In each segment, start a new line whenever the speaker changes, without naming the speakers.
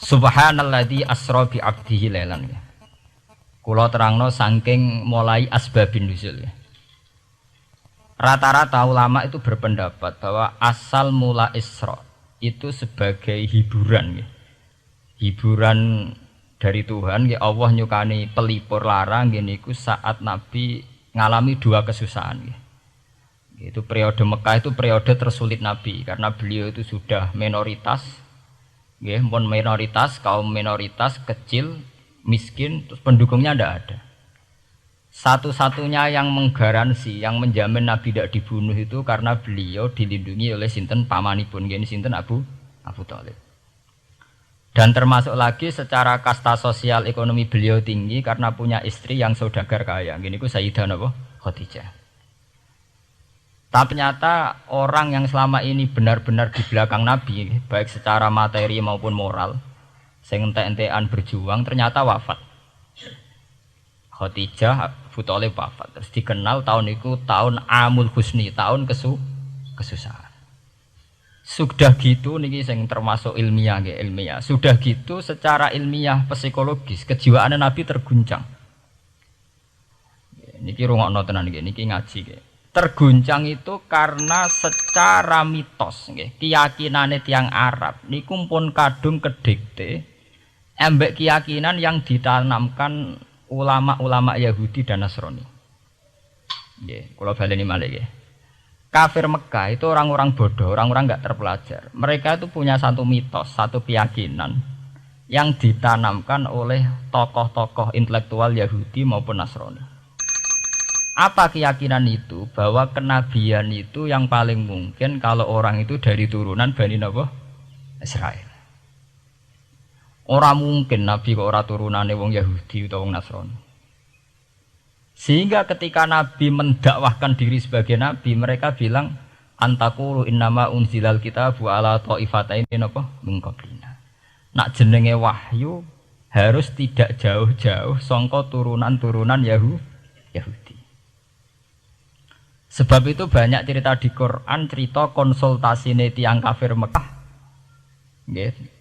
Subhanalladzi asra bi 'abdihi lailan. Kula terangno saking mulai asbabun nuzul. Rata-rata ulama itu berpendapat bahwa asal mula Isra itu sebagai hiburan. Hiburan dari Tuhan, Allah nyukani pelipur larang niku saat Nabi ngalami dua kesusahan. Itu periode Mekah itu periode tersulit Nabi karena beliau itu sudah minoritas. Kaum minoritas kecil, miskin, terus pendukungnya tidak ada. Satu-satunya yang menggaransi, yang menjamin Nabi tidak dibunuh itu karena beliau dilindungi oleh sinten pamanipun, sinten Abu Thalib. Dan termasuk lagi secara kasta sosial ekonomi beliau tinggi karena punya istri yang saudagar kaya. Ku Sayyidah Khadijah. Tapi ternyata orang yang selama ini benar-benar di belakang Nabi, baik secara materi maupun moral, sing entek-entekan berjuang, ternyata wafat. Khadijah Abu Thalib wafat. Terus dikenal tahun itu tahun Amul Husni, tahun kesusahan. Sudah gitu niki sing termasuk ilmiah. Sudah gitu secara ilmiah psikologis kejiwaan Nabi terguncang. Niki rungokno tenan niki ngaji terguncang itu karena secara mitos keyakinane tiyang Arab niku pun kadung kedikte embek keyakinan yang ditanamkan ulama-ulama Yahudi dan Nasrani. Nggih, kula baleni malih nggih. Kafir Mekah itu orang-orang bodoh, orang-orang enggak terpelajar. Mereka itu punya satu mitos, satu keyakinan yang ditanamkan oleh tokoh-tokoh intelektual Yahudi maupun Nasrani. Apa keyakinan itu? Bahwa kenabian itu yang paling mungkin kalau orang itu dari turunan Bani Israel. Orang mungkin Nabi kok ora turunane wong Yahudi utawa wong Nasrani. Sehingga ketika Nabi mendakwahkan diri sebagai Nabi, mereka bilang antakulu innama unzilal kitabu ala ta'ifataini min qablina. Nak jenenge wahyu harus tidak jauh-jauh sangka turunan-turunan Yahudi. Sebab itu banyak cerita di Quran, cerita konsultasi tiyang kafir Mekah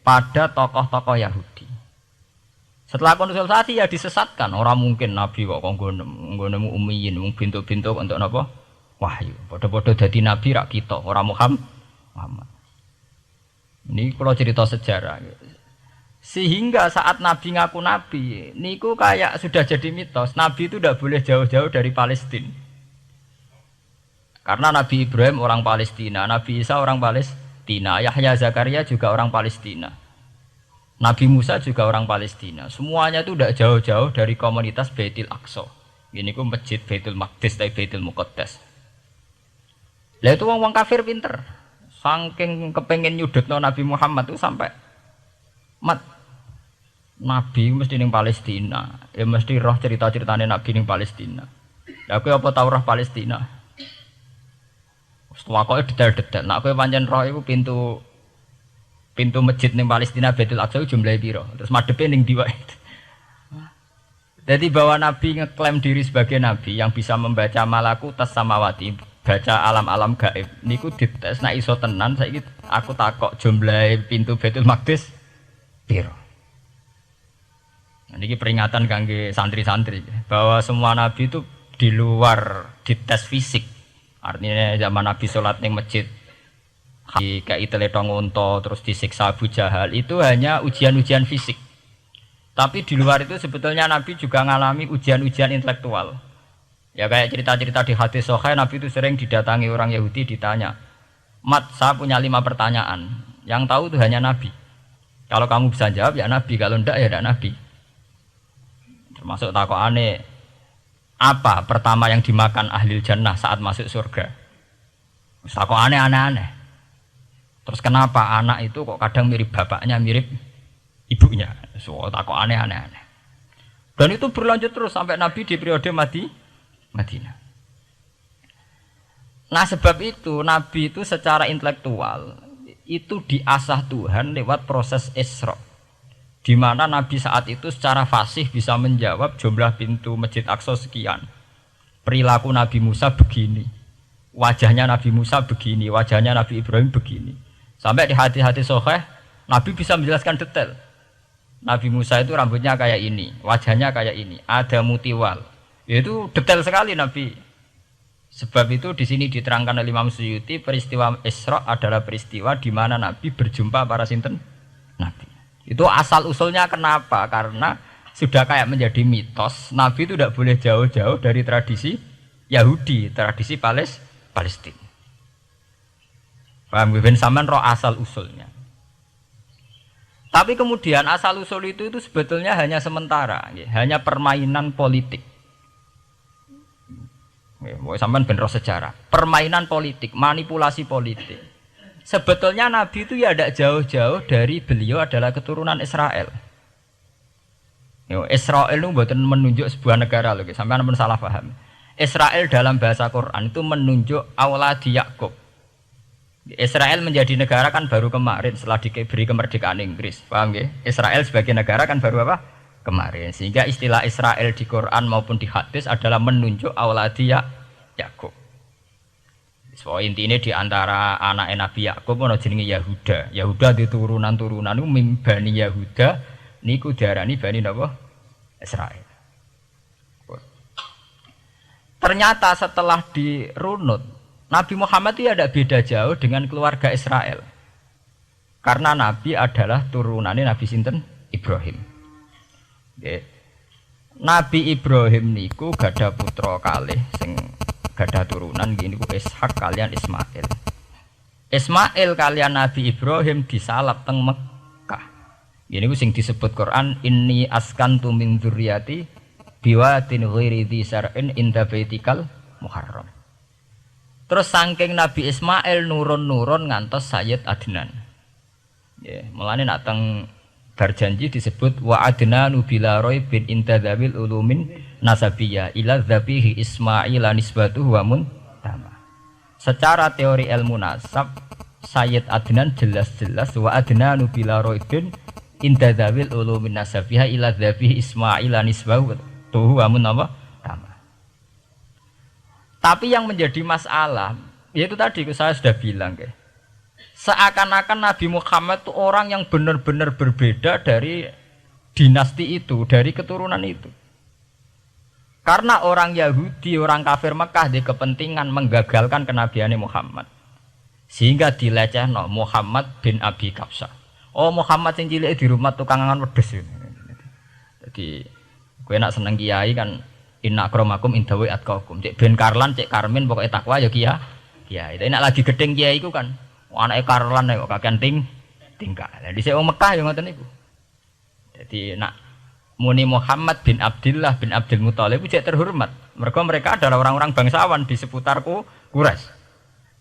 pada tokoh-tokoh Yahudi. Setelah konsultasi ya disesatkan. Orang mungkin Nabi kok nemu ummiyin, bintu-bintu untuk apa? Wahyu. Podo-podo dadi Nabi rak kita, orang Muhammad. Ini kalau cerita sejarah. Sehingga saat Nabi ngaku Nabi, niku kayak sudah jadi mitos. Nabi itu tidak boleh jauh-jauh dari Palestina. Karena Nabi Ibrahim orang Palestina, Nabi Isa orang Palestina, Yahya Zakaria juga orang Palestina. Nabi Musa juga orang Palestina. Semuanya itu tidak jauh-jauh dari komunitas Baitul Aqsa. Ini ku masjid Baitul Maqdis atau Baitul Muqaddas. Lah itu wong kafir pinter. Saking kepengen nyudutno Nabi Muhammad itu sampai Nabi mesti ning Palestina. Ya mesti roh cerita-ceritane Nabi ning Palestina. Lah kowe apa tau roh Palestina? Setelah kok detail-detail. Nak kowe pancen roh iku pintu masjid ning Palestina Baitul Aqsa jumlahe piro? Terus madepe ning ndi wae. Jadi bahwa Nabi ngeklaim diri sebagai Nabi yang bisa membaca malakutas samawati, baca alam-alam gaib. Niku dites nek iso tenan saiki aku takok jumlahe pintu Baitul Maqdis piro. Niki peringatan kangge santri-santri bahwa semua nabi itu di luar dites fisik. Artinya zaman Nabi sholat ning masjid kayak teletong unta terus disiksa Abu Jahal itu hanya ujian-ujian fisik. Tapi di luar itu sebetulnya Nabi juga mengalami ujian-ujian intelektual. Ya kayak cerita-cerita di hadis sahih Nabi itu sering didatangi orang Yahudi ditanya, "Mat, saya punya 5 pertanyaan. Yang tahu itu hanya Nabi. Kalau kamu bisa jawab ya Nabi, kalau enggak ya tidak Nabi." Termasuk takokane, apa pertama yang dimakan ahli jannah saat masuk surga? Takokane aneh-aneh. Terus kenapa anak itu kok kadang mirip bapaknya, mirip ibunya? So, takut aneh-aneh. Dan itu berlanjut terus sampai Nabi di periode Madinah. Nah sebab itu Nabi itu secara intelektual itu diasah Tuhan lewat proses Isra. Di mana Nabi saat itu secara fasih bisa menjawab jumlah pintu Masjid Aqsa sekian. Perilaku Nabi Musa begini. Wajahnya Nabi Musa begini, wajahnya Nabi Ibrahim begini. Sampai di hati-hati sahih Nabi bisa menjelaskan detail. Nabi Musa itu rambutnya kayak ini, wajahnya kayak ini, ada mutiwal. Itu detail sekali Nabi. Sebab itu di sini diterangkan oleh Imam Suyuti, peristiwa Isra adalah peristiwa di mana Nabi berjumpa para sinten Nabi. Itu asal usulnya kenapa? Karena sudah kayak menjadi mitos, Nabi itu tidak boleh jauh-jauh dari tradisi Yahudi, tradisi Palestina. Paham ben sampean roh asal usulnya. Tapi kemudian asal usul itu sebetulnya hanya sementara, hanya permainan politik. Sampean ben roh sejarah, permainan politik, manipulasi politik. Sebetulnya Nabi itu ya tidak jauh-jauh dari beliau adalah keturunan Israel. Israel itu bukan menunjuk sebuah negara loh, sampean pun salah paham. Israel dalam bahasa Quran itu menunjuk auladi Yakub. Israel menjadi negara kan baru kemarin setelah diberi kemerdekaan Inggris, paham ya? Israel sebagai negara kan baru apa? Kemarin. Sehingga istilah Israel di Quran maupun di hadis adalah menunjuk auladi Yakub. So intinya di antara anak Nabi Yakub ono jenenge Yahuda. Yahuda di turunan-turunan itu Bani Yahuda niku diarani Bani napa? Israel. Ternyata setelah dirunut Nabi Muhammad itu tidak beda jauh dengan keluarga Israel. Karena Nabi adalah turunannya Nabi sinten Ibrahim. Nabi Ibrahim niku gada putra kalih sing gada turunan gini ku Ishak kalian Ismail. Ismail kalian Nabi Ibrahim disalap teng Mekah. Gini ku sing disebut Quran inni askantu min dzurriyyati biwatin ghairi dzi sar'in inda baitikal muharram. Terus saking Nabi Ismail nurun-nurun ngantos Sayyid Adnan. Ya, mulane nak teng berjanji disebut wa adnanu bila raibin intadzabil ulumin nasabiyah ila dzabihi Ismail nisbatuhu wa muntama. Secara teori ilmu nasab Sayyid Adnan jelas-jelas wa adnanu bila raibin intadzabil ulumin nasabiyah ila dzabihi Ismail nisbatuhu wa muntama. Tapi yang menjadi masalah, yaitu tadi saya sudah bilang, seakan-akan Nabi Muhammad itu orang yang benar-benar berbeda dari dinasti itu, dari keturunan itu. Karena orang Yahudi, orang kafir Mekah di kepentingan menggagalkan kenabian Muhammad, sehingga dilecehno Muhammad bin Abi Kabsah. Oh Muhammad yang cilik di rumah tukangan wedes. Jadi, gue nak seneng kiai kan. Inna akramakum indawi atqakum. Cek Ben Karlan, cek Karmin pokoknya takwa ya kiai. Tapi nak lagi gedeng kiai iku kan. Anake Karlan kok kakean tingkah. Lah dhisik wong Mekah ya ngoten niku. Jadi nak muni Muhammad bin Abdullah bin Abdul Muthalib cek terhormat. Mereka adalah orang-orang bangsawan di seputar Quraisy.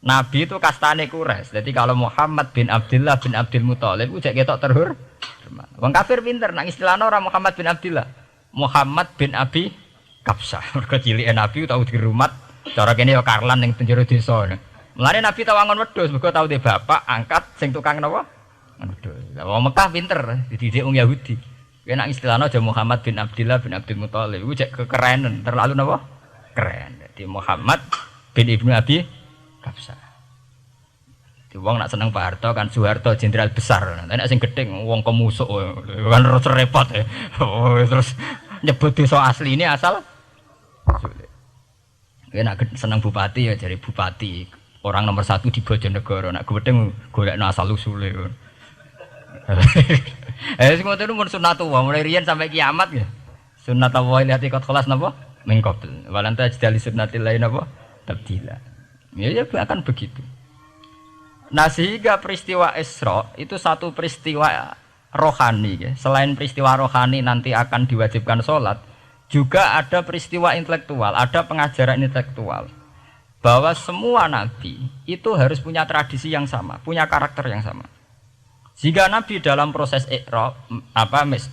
Nabi itu kastane Quraisy. Jadi kalau Muhammad bin Abdullah bin Abdul Muthalib cek ketok terhormat. Wong kafir pinter nang istilahna ora Muhammad bin Abdullah. Muhammad bin Abi Kabsah, mereka cilik Nabi tahu dirumat, cara kene ya Karlan yang penjara desa. Mulane Nabi tahu angon wedhus, mereka tahu de bapak angkat sing tukang napa? Wedhus. Lah wong Mekah pinter, dididik wong Yahudi. Kena istilahnya aja Muhammad bin Abdullah bin Abdul Muthalib, iku cek kekerenan, terlalu napa? Keren. Jadi Muhammad bin Ibnu Abi Kabsah. Di wong nak seneng Pak Harto kan Soeharto jenderal besar. Nek sing gedeng wong kemusuk kan repot ya. Oh, terus nyebut desa asli ini asal sulit. Nak seneng bupati ya jadi bupati orang nomor 1 di Bojonegoro. Nak gedeng golekno asal usule. Sing ngoten mun sunatullah mulai riyen sampai kiamat ya. Sunatullah lihati kot kelas napa? Mengkobel. Walanta jidali sunnatil lain napa? Tabdila. Ya akan begitu. Nah sehingga peristiwa Isra itu satu peristiwa rohani ya. Selain peristiwa rohani nanti akan diwajibkan sholat, juga ada peristiwa intelektual, ada pengajaran intelektual bahwa semua nabi itu harus punya tradisi yang sama, punya karakter yang sama. Jika nabi dalam proses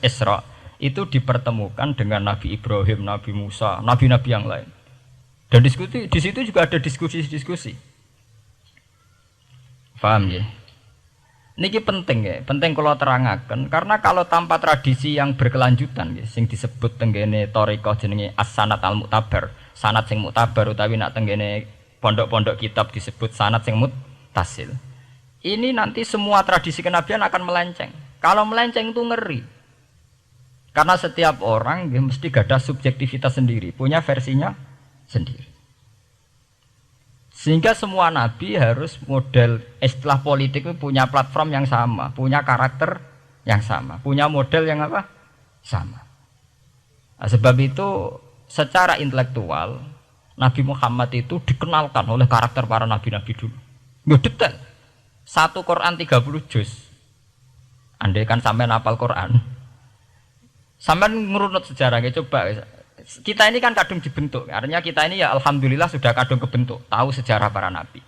Isra itu dipertemukan dengan Nabi Ibrahim, Nabi Musa, nabi-nabi yang lain. Dan diskusi di situ juga ada diskusi-diskusi. Paham ya? Niki penting ya, penting kalau terangaken karena kalau tanpa tradisi yang berkelanjutan ya, sing disebut tenggene thariqah jenenge as-sanad al-mu'tabar, sanad sing mu'tabar utawi nak tenggene pondok-pondok kitab disebut sanad sing muttasil. Ini nanti semua tradisi kenabian akan melenceng. Kalau melenceng itu ngeri. Karena setiap orang dia mesti gada subjektivitas sendiri, punya versinya sendiri. Sehingga semua nabi harus model istilah politik itu punya platform yang sama, punya karakter yang sama, punya model yang apa? Sama. Nah, sebab itu secara intelektual Nabi Muhammad itu dikenalkan oleh karakter para nabi-nabi dulu. Nggak detail. Satu Quran 30 juz. Andai kan sampai hafal Quran. Sampai ngerunut sejarahnya coba. Kita ini kan kadung dibentuk. Artinya kita ini ya alhamdulillah sudah kadung kebentuk, tahu sejarah para nabi.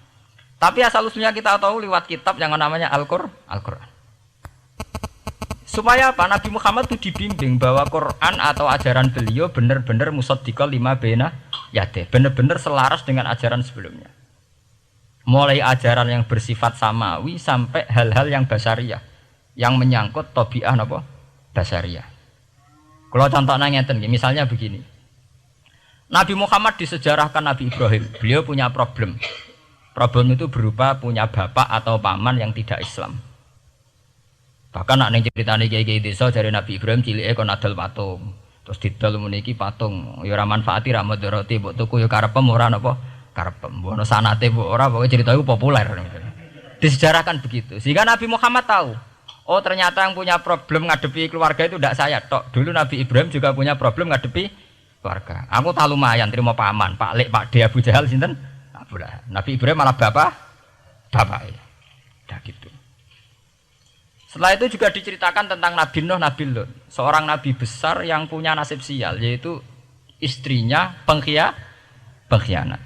Tapi asal usulnya kita tahu lewat kitab yang namanya Al-Quran. Supaya apa? Nabi Muhammad itu dibimbing bahwa Quran atau ajaran beliau benar-benar musaddiqal lima baina yadeh, benar-benar selaras dengan ajaran sebelumnya. Mulai ajaran yang bersifat samawi sampai hal-hal yang basariyah, yang menyangkut tabiah apa? Basariyah. Kalau contohnya ngeten, misalnya begini. Nabi Muhammad disejarahkan Nabi Ibrahim, beliau punya problem. Problem itu berupa punya bapak atau paman yang tidak Islam. Bahkan nak neng ceritane kiai-kiai desa dari Nabi Ibrahim cilike kon adol patung. Terus didol meniki patung, ya ora manfaati ra mudarati, mbok tuku ya karepem ora napa karepem. Mbok ono sanate mbok ora, pokoke cerita itu populer. Disejarahkan begitu. Sehingga Nabi Muhammad tahu, oh ternyata yang punya problem ngadepi keluarga itu tidak saya tok. Dulu Nabi Ibrahim juga punya problem ngadepi keluarga. Aku tak lumayan terima paman, Pak Lek, Pak De, Abu Jahal sinten? Abdullah. Nabi Ibrahim malah bapak ya. Dah gitu. Setelah itu juga diceritakan tentang Nabi Nuh, Nabi Lut, seorang nabi besar yang punya nasib sial, yaitu istrinya pengkhianat.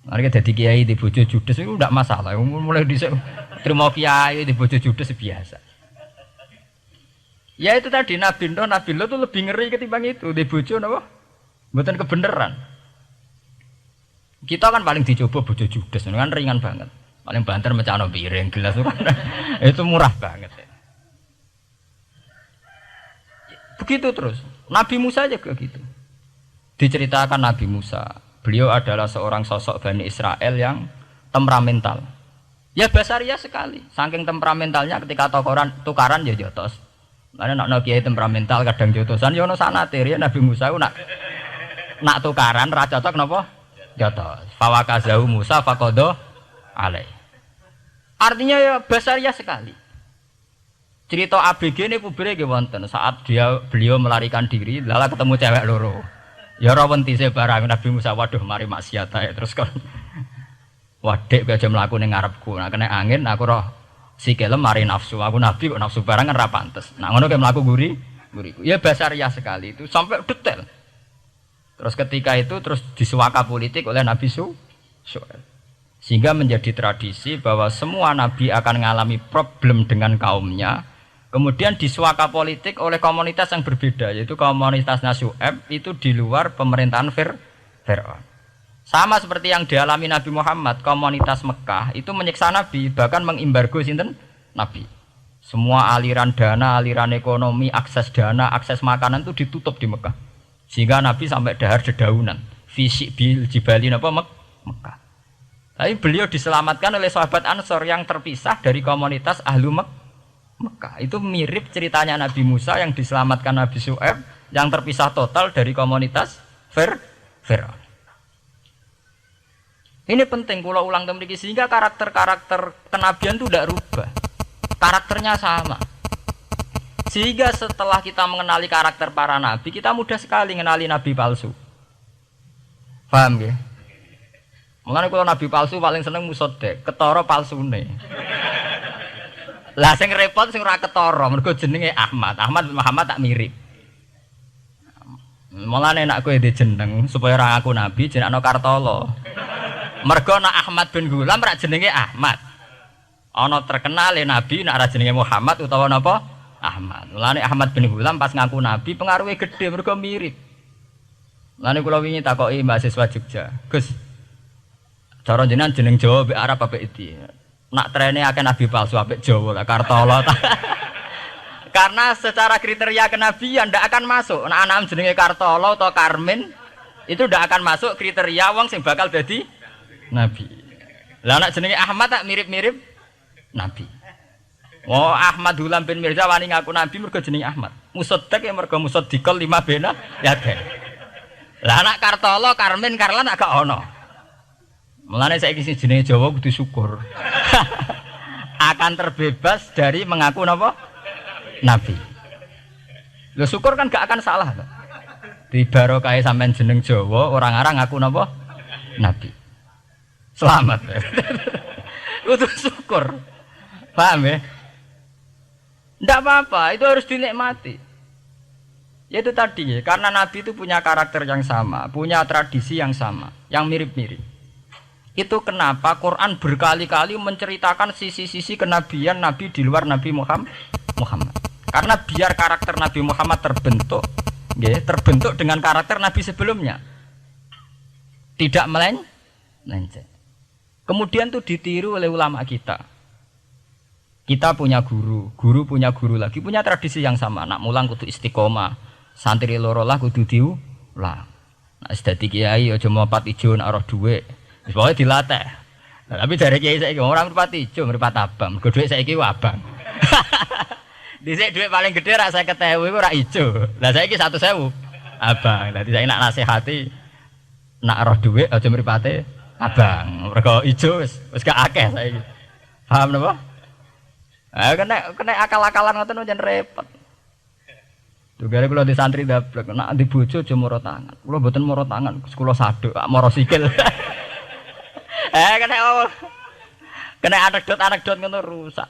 Mereka jadi kiai di bojo judes itu tidak masalah. Mulai terima kiai di bojo judes biasa. Ya itu tadi Nabi Nuh, Nabi Lut itu lebih ngeri ketimbang itu di bojo apa? Bukan kebenaran. Kita kan paling dicoba bojo judes, kan ringan banget. Paling banter mecano piring gelas itu murah banget. Begitu terus. Nabi Musa juga gitu. Diceritakan Nabi Musa, beliau adalah seorang sosok Bani Israel yang temperamental. Ya basaria sekali. Saking temperamentalnya ketika tukaran ya jotos. Mana nak kiai temperamental kadang jotosan. Ya ono sanate ya Nabi Musa ku nak tukaran ra cocok napa? Jotos. Fawakazahu Musa faqada alai. Artinya ya basaria sekali. Cerita ABG ini publik wonten saat beliau melarikan diri, lala ketemu cewek loro. Ya ora wentise barang Nabi Musa, waduh mari maksiat ae terus kon. Wadek aja mlaku ning ngarepku. Nah kena angin aku roh sikile mari nafsu. Aku nabi kok nafsu barang kan ra pantes. Nah ngono ke mlaku guriku. Ya basaria sekali itu sampai detail. Terus ketika itu terus disuaka politik oleh Nabi Syuaib. Sehingga menjadi tradisi bahwa semua nabi akan mengalami problem dengan kaumnya. Kemudian disuaka politik oleh komunitas yang berbeda, yaitu komunitas Syuaib itu di luar pemerintahan Fir'aun. Sama seperti yang dialami Nabi Muhammad, komunitas Mekah itu menyiksa Nabi, bahkan mengimbargo sinten Nabi. Semua aliran dana, aliran ekonomi, akses dana, akses makanan itu ditutup di Mekah. Sehingga Nabi sampai dahar dedaunan, fisik bil jibali napa Mekah. Tapi beliau diselamatkan oleh sahabat Ansor yang terpisah dari komunitas Ahlu Mekah. Itu mirip ceritanya Nabi Musa yang diselamatkan Nabi Syuaib yang terpisah total dari komunitas Fir'aun. Ini penting kalau ulang temriki sehingga karakter-karakter kenabian itu tidak rubah. Karakternya sama. Sehingga setelah kita mengenali karakter para nabi, kita mudah sekali mengenali nabi palsu. Paham ya? Mulane kalau nabi palsu paling seneng musodek, ketara palsune. Lah sing repot sing ora ketara, mergo jenenge Ahmad. Ahmad Muhammad tak mirip. Mulane nek kowe ndek jeneng supaya ora ngaku nabi jenengno Kartolo. Mergo nek Ahmad bin Gulam rak jenenge Ahmad. Ana terkenal nabi nek ora jenenge Muhammad utawa napa? Ahmad. Mulane Ahmad bin Gulam pas ngaku nabi pengaruhe gede mergo mirip. Mulane kula wingi takoki mahasiswa Jogja, Gus. Cara jenengan jeneng Jawa mbek Arab apa iki? Nak trene akeh nabi palsu apik Jawa lah Kartolo. Karena secara kriteria kenabian ndak akan masuk. Nek anak jenenge Kartolo atau Karmin itu ndak akan masuk kriteria wong sing bakal dadi nabi. Lah nek jenenge Ahmad tak mirip-mirip nabi. Oh, Ahmad Hulam bin Mirza wani ngaku nabi mergo jenenge Ahmad. Musaddiq ya mergo musaddiqal lima bena ya den. Lah anak Kartolo, Karmin, Karlan agak ono. Mulane saiki sing jenenge Jawa kudu syukur. Akan terbebas dari mengaku napa? Nabi. Lho syukur kan gak akan salah. Di barokah sampean jeneng Jawa, orang-orang ngaku napa? Nabi. Selamat. Kudu syukur. Paham ya? Tidak apa-apa, itu harus dinikmati. Ya itu tadi ya, karena Nabi itu punya karakter yang sama, punya tradisi yang sama, yang mirip-mirip. Itu kenapa Quran berkali-kali menceritakan sisi-sisi kenabian Nabi di luar Nabi Muhammad. Karena biar karakter Nabi Muhammad terbentuk, ya, terbentuk dengan karakter Nabi sebelumnya. Tidak melenceng. Kemudian itu ditiru oleh ulama kita. Kita punya guru punya guru lagi, punya tradisi yang sama. Nak mulang kudu istiqomah, santri loro lah kudu diulang. Nak sedadi kiai aja mripat ijo nak roh dhuwit. Wis pokoke dilatih. Nah, tapi dari kiai saiki orang mripat ijo, mripat abang. Mergo dhuwit saiki abang. Dhisik dhuwit paling gedhe rak 50.000 iku rak ijo. Lah saiki 100.000 abang. Dadi saiki nak nasihati nak roh dhuwit aja mripate abang. Mergo ijo wis gak akeh saiki. Paham napa? Kena akal-akalan ngoten jan repot. Tugale kula di santri dablek, nek di bojo aja moro tangan. Kula mboten moro tangan, kula saduk, moro sikil. Kena anekdot ngono rusak.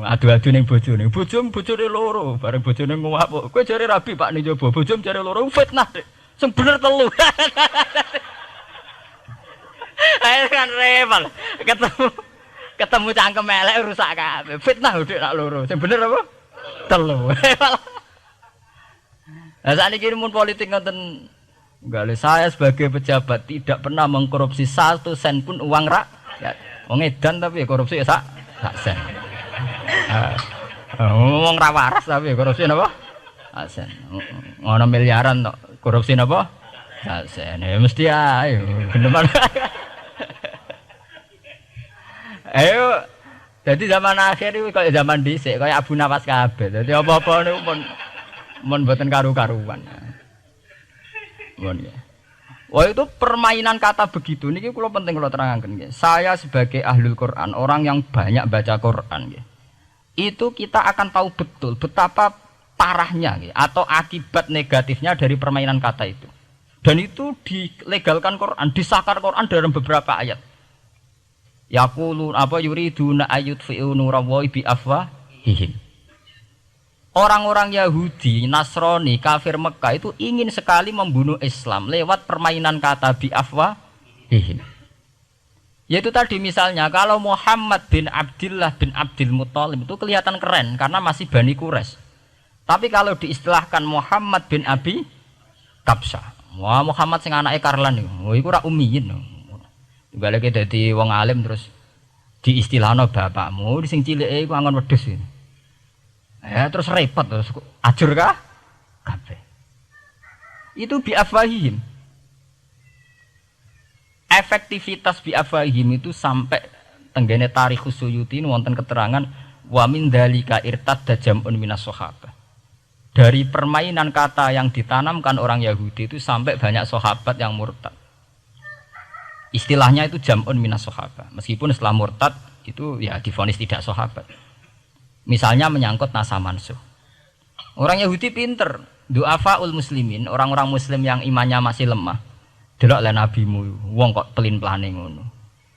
Adu-adu ning bojone. Bojone loro, bareng bojone nguwap. Kowe jare rabi Pak ning jaba, bojom jare loro fitnah, Dik. Sing bener telu. Ayo kan repot. Ketemu cangkem elek rusak kabeh. Fitnah udik nak loro. Sing bener apa? Telu. Lah sakniki mun politik ngoten nggale saya sebagai pejabat tidak pernah mengkorupsi 1 sen pun uang rakyat. Wong edan tapi korupsi ya sak sen. Wong ra waras tapi korupsi napa? Sak sen. Ngono miliaran tok korupsi napa? Sak sen. Ya mesti ae. Geneman. Ayo, jadi zaman akhir itu kayak zaman dhisik, kayak Abu Nawas kabeh. Jadi apa-apa niku mun mboten karu-karuan. Mun ya. Wah itu permainan kata begitu niki kula penting kula terangaken nggih. Saya sebagai ahlul Quran, orang yang banyak baca Quran nggih. Itu kita akan tahu betul betapa parahnya nggih atau akibat negatifnya dari permainan kata itu. Dan itu dilegalkan Quran, disahkan Quran dalam beberapa ayat. Yaqulun apa yuriduna ayutfi'u nurallahi bi afwahihim. Orang-orang Yahudi, Nasrani, kafir Mekah itu ingin sekali membunuh Islam lewat permainan kata bi afwahihim. Yaitu tadi misalnya kalau Muhammad bin Abdullah bin Abdul Muthalib itu kelihatan keren karena masih Bani Quraisy. Tapi kalau diistilahkan Muhammad bin Abi Kabsah, wah Muhammad sing anake Karlan iku iku ora ummiyin. Baleke dadi wong alim terus diistilahno bapakmu sing cilike iku angon wedhus. Ya terus repot terus ajur kah? Kabeh. Itu bi afwahihim. Efektivitas bi afwahihim itu sampai tenggene Tarikh Suyuti wonten keterangan wa min dzalika irtadda jam'un minas sahabah. Dari permainan kata yang ditanamkan orang Yahudi itu sampai banyak sahabat yang murtad. Istilahnya itu jam'un minas sahabah. Meskipun setelah murtad itu ya divonis tidak sahabat. Misalnya menyangkut nasa mansuh. Orang Yahudi pinter, du'afaul muslimin, orang-orang muslim yang imannya masih lemah. Delok le nabimu, wong kok pelin-pelane ngono.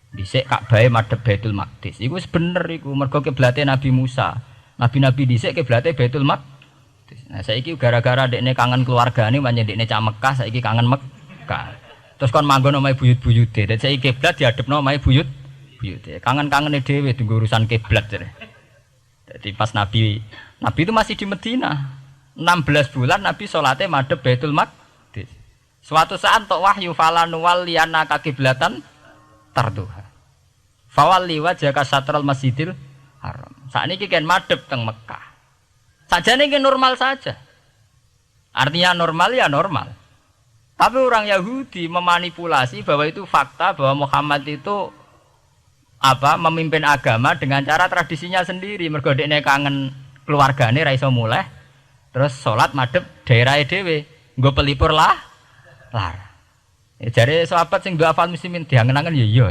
Dhisik Ka'bah madhep Baitul Maqdis. Iku wis bener iku, mergo kiblate Nabi Musa. Nabi-nabi dhisik kiblate Baitul Maqdis. Nah saiki gara-gara dekne kangen keluargane banyak dekne cak Mekah, saiki kangen Mekah. Terus kon manggon omahe buyut-buyute. Dadi saiki kiblat diadepno omahe buyute. Kangen-kangene dhewe tunggu urusan kiblat jare. Jadi pas Nabi itu masih di Medina. 16 bulan Nabi salate madhep Baitul Maqdis. Suatu saat tok wahyu falan walliyana kiblatan tarduha. Fawalli wajhaka satral Masjidil Haram. Sakniki kan madhep teng Mekah. Sajane iki normal saja. Artinya normal ya normal. Tapi orang Yahudi memanipulasi bahwa itu fakta bahwa Muhammad itu memimpin agama dengan cara tradisinya sendiri. Mergo dekne kangen keluargane ra iso muleh. Terus salat madhep daerahe dhewe. Nggo pelipur lar. Jare sahabat sing duwe hafal muslimin diangen-angen ya iya.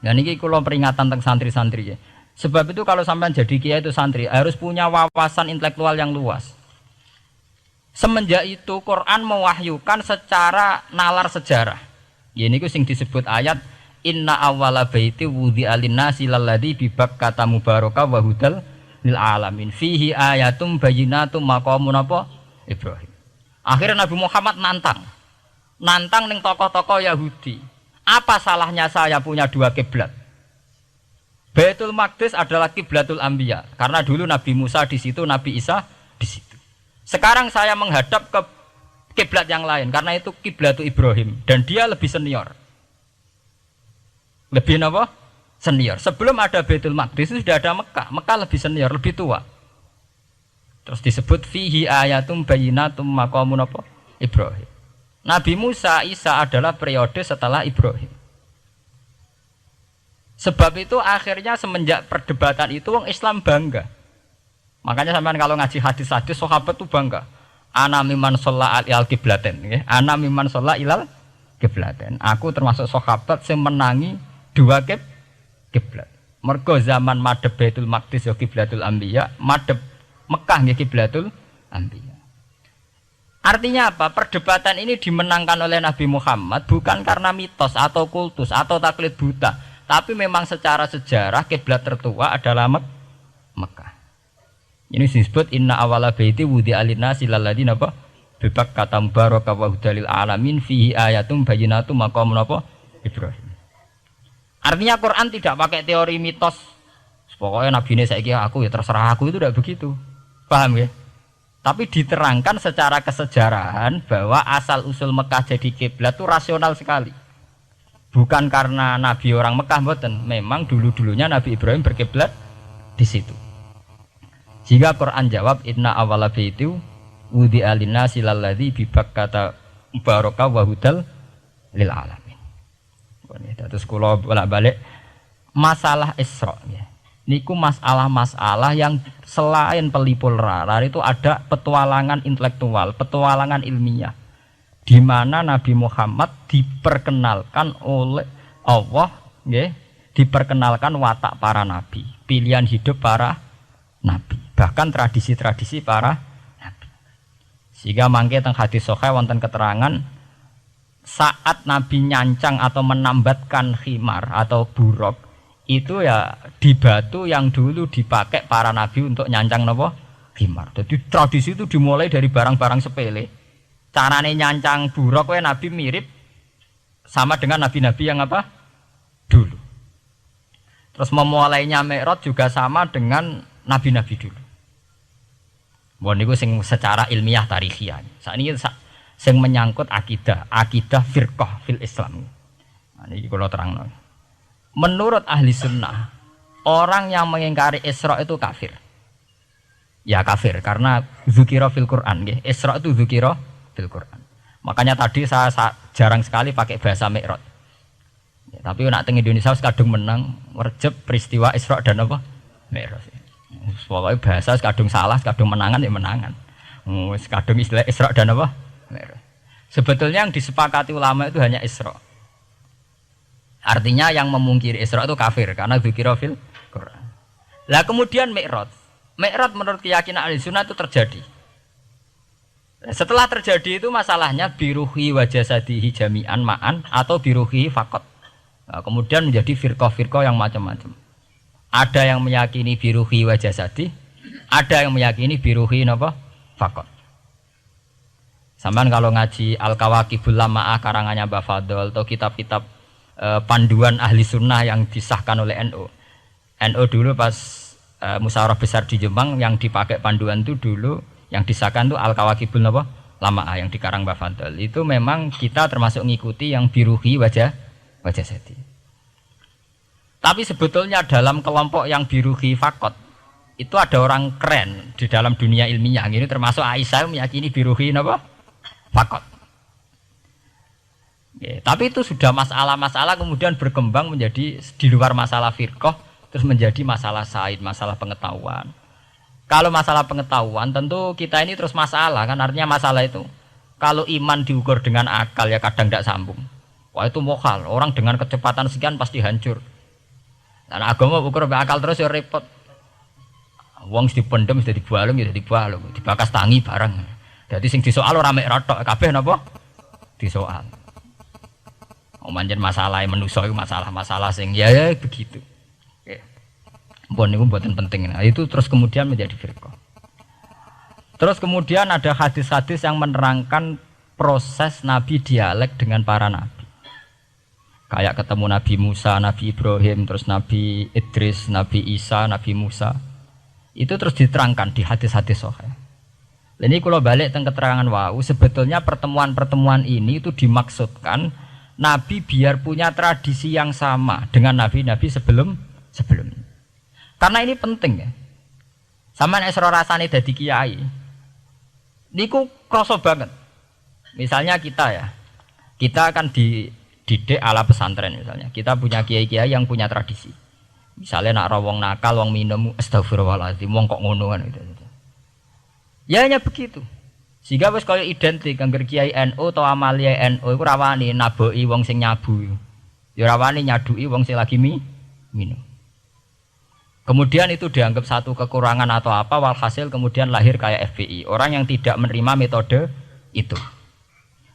Nah niki kula peringatan tentang santri-santri ya. Sebab itu kalau sampean jadi kiai itu santri harus punya wawasan intelektual yang luas. Semenjak itu Quran mewahyukan secara nalar sejarah. Ya niku sing disebut ayat inna awwala baiti wudi'a lin-nasi lalladzi bi Bakkata mubaraka wa hudal lil alamin fihi ayatum bayyinatum maqamun apa Ibrahim. Akhirnya Nabi Muhammad nantang ning tokoh-tokoh Yahudi. Apa salahnya saya punya dua kiblat? Baitul Maqdis adalah kiblatul anbiya karena dulu Nabi Musa di situ, Nabi Isa di situ. Sekarang saya menghadap ke kiblat yang lain karena itu kiblatul Ibrahim dan dia lebih senior. Lebih apa? Senior. Sebelum ada Baitul Maqdis itu sudah ada Mekah. Mekah lebih senior, lebih tua. Terus disebut fihi ayatum bayyinatum maqamun apa? Ibrahim. Nabi Musa, Isa adalah periode setelah Ibrahim. Sebab itu akhirnya semenjak perdebatan itu orang Islam bangga. Makanya sampean kalau ngaji hadis-hadis sahabat itu bangga. Ana mimman shalla ilal qiblaten, nggih. Ana mimman shalla ilal qiblaten. Aku termasuk sahabat yang menangi dua kiblat. Mergo zaman madhep Baitul Maqdis ya kiblatul anbiya, madhep Mekah nggih kiblatul anbiya. Artinya apa? Perdebatan ini dimenangkan oleh Nabi Muhammad bukan karena mitos atau kultus atau taklid buta, tapi memang secara sejarah kiblat tertua adalah Mekah. Ini disebut inna awala baiti wudi'a lin-nasi lalladzi apa? Bi Bakkata mubaraka wa hudalil alamin fihi ayatum bayyinatum maqamun apa? Ibrahim. Artinya Quran tidak pakai teori mitos. Pokoknya Nabi ini saiki aku ya terserah aku, itu tidak begitu. Paham ya? Tapi diterangkan secara kesejarahan bahwa asal usul Mekah jadi kiblat itu rasional sekali. Bukan karena Nabi orang Mekah mboten, memang dulu-dulunya Nabi Ibrahim berkiblat di situ. Jika Quran jawab inna awwala baiti wudi'a lin-nasi lalladzi bi Bakkata mubaraka wa hudal lil alamin. Terus kula bolak-balik masalah Isra ya. Niku masalah-masalah yang selain pelipur rar itu ada petualangan intelektual, petualangan ilmiah, di mana Nabi Muhammad diperkenalkan oleh Allah, ya, diperkenalkan watak para nabi, pilihan hidup para nabi, bahkan tradisi-tradisi para nabi. Sehingga mangke teng hadis sahih wonten keterangan saat Nabi nyancang atau menambatkan khimar atau buruk itu ya di batu yang dulu dipakai para nabi untuk nyancang nopo khimar. Jadi tradisi itu dimulai dari barang-barang sepele. Carane nyancang buruk we nabi mirip sama dengan nabi-nabi yang apa? Dulu. Terus memulainya Mi'raj juga sama dengan nabi-nabi dulu. Bon niku sing secara ilmiah tarikhiyah. Sakniki sing menyangkut akidah firqah fil Islam. Nah niki kula terangno. Menurut ahli sunnah, orang yang mengingkari Isra itu kafir. Ya kafir, karena dzukira fil Quran. Isra itu dzukira fil Quran. Makanya tadi saya jarang sekali pakai bahasa Mi'raj. Ya, tapi nak teng Indonesia kadung menang merjep peristiwa Isra dan apa? Mi'raj. Pokoknya bahasa kadung salah, kadung menangan ya menangan. Kadung istilah Isra dan apa? Mi'raj. Sebetulnya yang disepakati ulama itu hanya Isra. Artinya yang memungkiri Isra itu kafir karena dzikra fil Quran. Lah kemudian Mi'raj menurut keyakinan Ahlussunnah itu terjadi. Setelah terjadi itu masalahnya biruhi wa jasadihi jami'an ma'an atau biruhi faqat. Nah, kemudian menjadi firqah-firqah yang macam-macam. Ada yang meyakini biruhi wa jasadi, ada yang meyakini biruhi napa? Faqat. Sampeyan kalau ngaji Al-Kawakibul Lama'ah karangannya Mbah Fadl atau kitab-kitab panduan ahli sunnah yang disahkan oleh NU. NU dulu pas musyawarah besar di Jemang yang dipakai panduan itu dulu yang disahkan itu Al-Kawakibul Lama'ah yang dikarang Mbah Fadl. Itu memang kita termasuk ngikuti yang biruhi wajah seti. Tapi sebetulnya dalam kelompok yang biruhi fakot itu ada orang keren di dalam dunia ilmiah. Ini termasuk Aisyah meyakini biruhi fakot. Ya, tapi itu sudah masalah-masalah kemudian berkembang menjadi di luar masalah firqah, terus menjadi masalah said, masalah pengetahuan. Kalau masalah pengetahuan tentu kita ini terus masalah kan, artinya masalah itu kalau iman diukur dengan akal ya kadang tidak sambung. Wah itu mokal, orang dengan kecepatan sekian pasti hancur. Dan agama ukur akal terus ya repot. Wong dipendem sudah dibalung ya dibalung, dibakas tangi bareng. Jadi sing disoal ora mek rotok kabeh napa? Disoal. Manjen masalah manusia itu masalah-masalah sing ya begitu. Oke. Mpun niku mboten penting. Nah, itu terus kemudian menjadi firqah. Terus kemudian ada hadis-hadis yang menerangkan proses Nabi dialek dengan para nabi. Kayak ketemu Nabi Musa, Nabi Ibrahim, terus Nabi Idris, Nabi Isa, Nabi Musa. Itu terus diterangkan di hadis-hadis sahih. Ini kalau balik tentang keterangan wau, sebetulnya pertemuan-pertemuan ini itu dimaksudkan Nabi biar punya tradisi yang sama dengan nabi-nabi sebelumnya. Karena ini penting ya. Sama nek sira rasane dadi kiai. Niku kroso banget. Misalnya kita ya. Kita akan dididik ala pesantren misalnya. Kita punya kiai-kiai yang punya tradisi. Misalnya nak rawong nakal, wong minum astagfirullahaladzim, wong kok ngono kan gitu. Ya hanya begitu. Sehingga wis kaya identik angger kiai NU atau amalia NU iku rawani naboki wong sing nyabu. Ya rawani nyaduki wong sing lagi minum. Kemudian itu dianggap satu kekurangan atau apa, walhasil kemudian lahir kayak FPI, orang yang tidak menerima metode itu.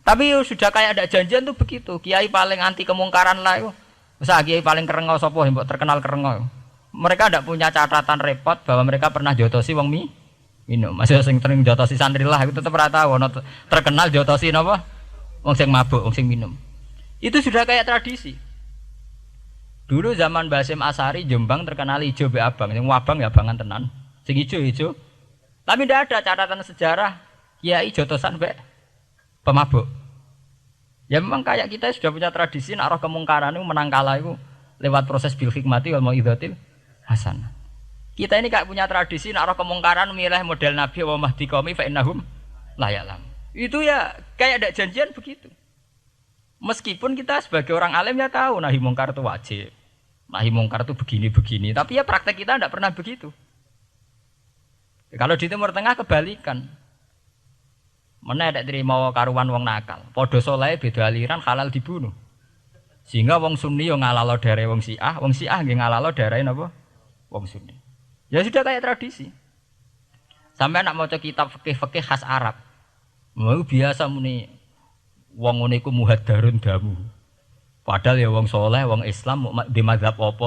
Tapi sudah kayak ada janjian tuh begitu. Kiai paling anti kemungkaran lah itu. Misal kiai paling kerengau sapa mbok terkenal kerengau. Mereka tidak punya catatan repot bahwa mereka pernah jotosi wong minum. Masih sing sering jotosi santri lah itu tetep ora tahu ono terkenal jotosi napa? Wong sing mabuk, wong sing minum. Itu sudah kayak tradisi. Dulu zaman Basim Asari Jombang terkenal ijo be abang, sing abang ya abangan tenan. Sing ijo. Tapi tidak ada catatan sejarah kiai jotosan be pemabuk. Ya memang kayak kita sudah punya tradisi nek arah kemungkaran itu menang kalah itu lewat proses bil hikmati wal mau'izatil hasanah. Kita ini kayak punya tradisi nak roh kemungkaran milih model Nabi wa mahdi qaumi fa innahum la ya'lam. Itu ya kayak ada janjian begitu. Meskipun kita sebagai orang alim ya tahu nahi mungkar itu wajib. Nahi mungkar itu begini-begini, tapi ya praktek kita tidak pernah begitu. Kalau di Timur Tengah kebalikan. Mana ada terima karuan wong nakal. Padha saleh beda aliran halal dibunuh. Sehingga wong Sunni yo ngalalo darah wong Syiah nggih ngalalo darah napa? Wong Sunni. Ya sudah kayak tradisi. Sampai nak maca kitab fikih-fikih khas Arab. Mau biasa muni wong ngene iku muhaddarun damu. Padahal ya wong soleh, wong Islam di mazhab apa